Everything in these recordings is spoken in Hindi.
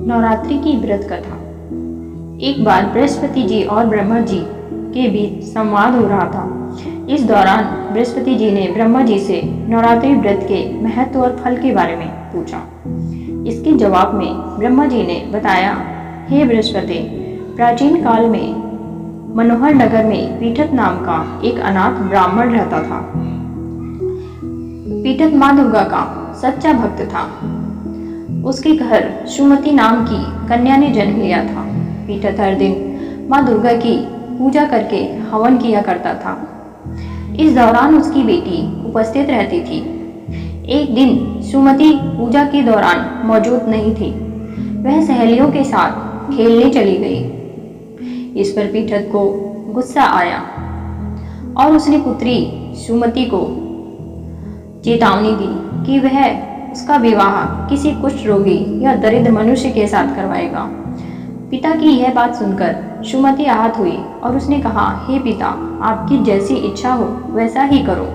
नवरात्रि की व्रत कथा। एक बार बृहस्पति जी और ब्रह्मा जी के बीच संवाद हो रहा था। इस दौरान बृहस्पति जी ने ब्रह्मा जी से नवरात्रि व्रत के महत्व और फल के बारे में पूछा। इसके जवाब में ब्रह्मा जी ने बताया, हे बृहस्पति, प्राचीन काल में मनोहर नगर में पीठत नाम का एक अनाथ ब्राह्मण रहता था। पीठत माँ दुर्गा का सच्चा भक्त था। उसके घर सुमति नाम की कन्या ने जन्म लिया था। पीठत हर दिन माँ दुर्गा की पूजा करके हवन किया करता था। इस दौरान उसकी बेटी उपस्थित रहती थी। एक दिन सुमति पूजा के दौरान मौजूद नहीं थी। वह सहेलियों के साथ खेलने चली गई। इस पर पीठत को गुस्सा आया और उसने पुत्री सुमति को चेतावनी दी कि वह उसका विवाह किसी कुष्ठ रोगी या दरिद्र मनुष्य के साथ करवाएगा। पिता की यह बात सुनकर सुमति आहत हुई और उसने कहा, हे पिता, आपकी जैसी इच्छा हो वैसा ही करो।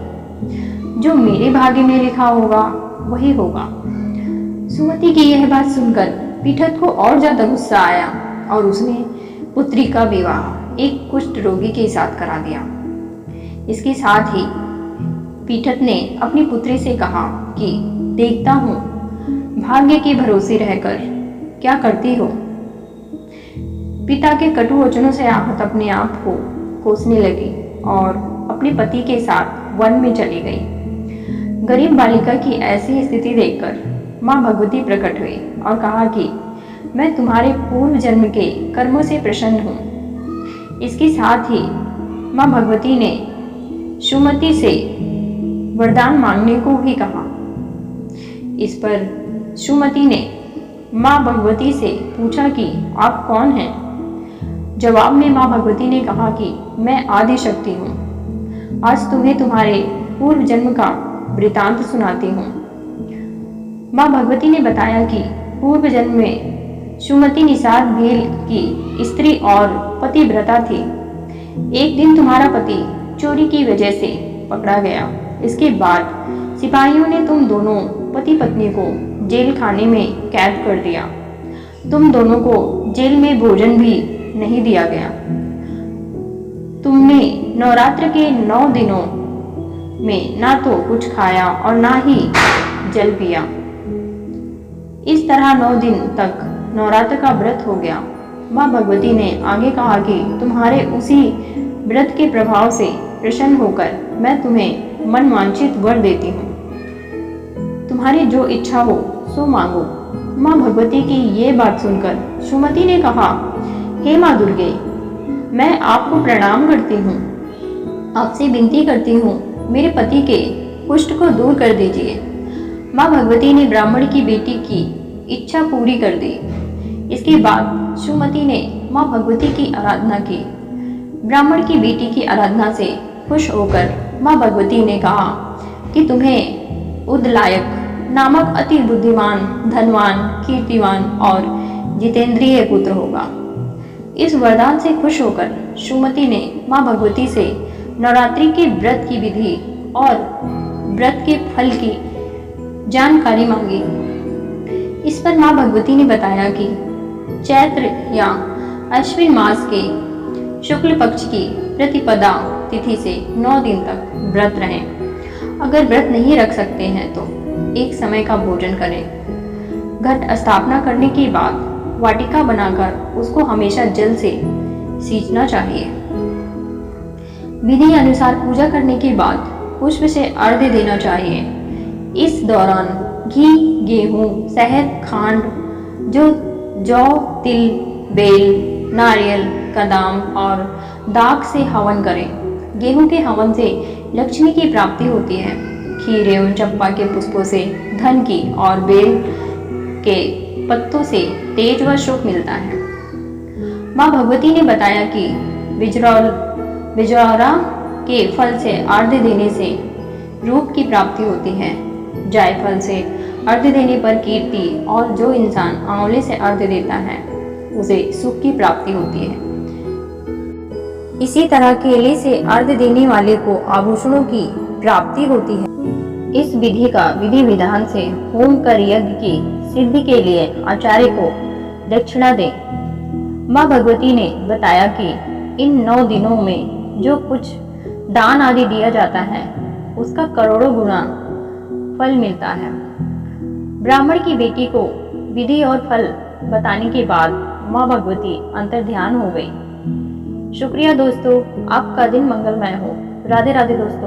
जो मेरे भाग्य में लिखा होगा वही होगा। सुमति की यह बात सुनकर पीठत को और ज्यादा गुस्सा आया और उसने पुत्री का विवाह एक कुष्ठ रोगी के साथ करा दिया। इसके साथ ही पीठत ने अपनी पुत्री से कहा कि देखता हूँ भाग्य के भरोसे रहकर क्या करती हो। पिता के कटु वचनों से आहत अपने आप को कोसने लगी और अपने पति के साथ वन में चली गई। गरीब बालिका की ऐसी स्थिति देखकर माँ भगवती प्रकट हुई और कहा कि मैं तुम्हारे पूर्व जन्म के कर्मों से प्रसन्न हूँ। इसके साथ ही माँ भगवती ने सुमति से वरदान मांगने को भी कहा। इस पर सुमति ने माँ भगवती से पूछा कि आप कौन हैं। जवाब में माँ भगवती ने कहा कि मैं आदि शक्ति हूँ। आज तुम्हें तुम्हारे पूर्व जन्म का वृतांत सुनाती हूँ। माँ भगवती ने बताया कि पूर्व जन्म में सुमति निषाद भील की स्त्री और पतिव्रता थी। एक दिन तुम्हारा पति चोरी की वजह से पकड़ा गया। इसके बाद सिपाहियों ने तुम दोनों पति पत्नी को जेल खाने में कैद कर दिया। तुम दोनों को जेल में भोजन भी नहीं दिया गया। तुमने नवरात्र के 9 दिनों में ना तो कुछ खाया और ना ही जल पिया। इस तरह 9 दिन तक नवरात्र का व्रत हो गया। माँ भगवती ने आगे कहा कि तुम्हारे उसी व्रत के प्रभाव से प्रसन्न होकर मैं तुम्हें मन वांछित वर देती हूँ। तुम्हारी जो इच्छा हो सो मांगो। माँ भगवती की ये बात सुनकर सुमति ने कहा, हे माँ दुर्गे, मैं आपको प्रणाम करती हूँ। आपसे विनती करती हूँ, मेरे पति के कुष्ठ को दूर कर दीजिए। माँ भगवती ने ब्राह्मण की बेटी की इच्छा पूरी कर दी। इसके बाद सुमति ने माँ भगवती की आराधना की। ब्राह्मण की बेटी की आराधना से खुश होकर माँ भगवती ने कहा कि तुम्हें उदलायक नामक अति बुद्धिमान, धनवान, कीर्तिवान और जितेंद्रिय पुत्र होगा। इस वरदान से खुश होकर सुमति ने माँ भगवती से नवरात्रि के व्रत की विधि और व्रत के फल की जानकारी मांगी। इस पर माँ भगवती ने बताया कि चैत्र या अश्विन मास के शुक्ल पक्ष की प्रतिपदा तिथि से 9 दिन तक व्रत रहें। अगर व्रत नहीं रख सकते हैं तो एक समय का भोजन करें। घट स्थापना करने के बाद वाटिका बनाकर उसको हमेशा जल से सींचना चाहिए। विधि अनुसार पूजा करने के बाद पुष्प से अर्घ्य देना चाहिए। इस दौरान घी, गेहूं, शहद, खांड, जौ, तिल, बेल, नारियल, कदम और दाख से हवन करें। गेहूं के हवन से लक्ष्मी की प्राप्ति होती है। खीर एवं चंपा के पुष्पों से धन की और बेल के पत्तों से तेज व सुख मिलता है। माँ भगवती ने बताया कि बिजौरा के फल से अर्घ्य देने से रूप की प्राप्ति होती है। जायफल से अर्घ्य देने पर कीर्ति और जो इंसान आंवले से अर्घ्य देता है उसे सुख की प्राप्ति होती है। इसी तरह केले से अर्घ्य देने वाले को आभूषणों की प्राप्ति होती है। इस विधि का विधि विधान से होम कर यज्ञ की सिद्धि के लिए आचार्य को दक्षिणा दें। माँ भगवती ने बताया कि इन 9 दिनों में जो कुछ दान आदि दिया जाता है उसका करोड़ों गुना फल मिलता है। ब्राह्मण की बेटी को विधि और फल बताने के बाद माँ भगवती अंतर्ध्यान हो गई। शुक्रिया दोस्तों, आपका दिन मंगलमय हो। राधे राधे दोस्तों।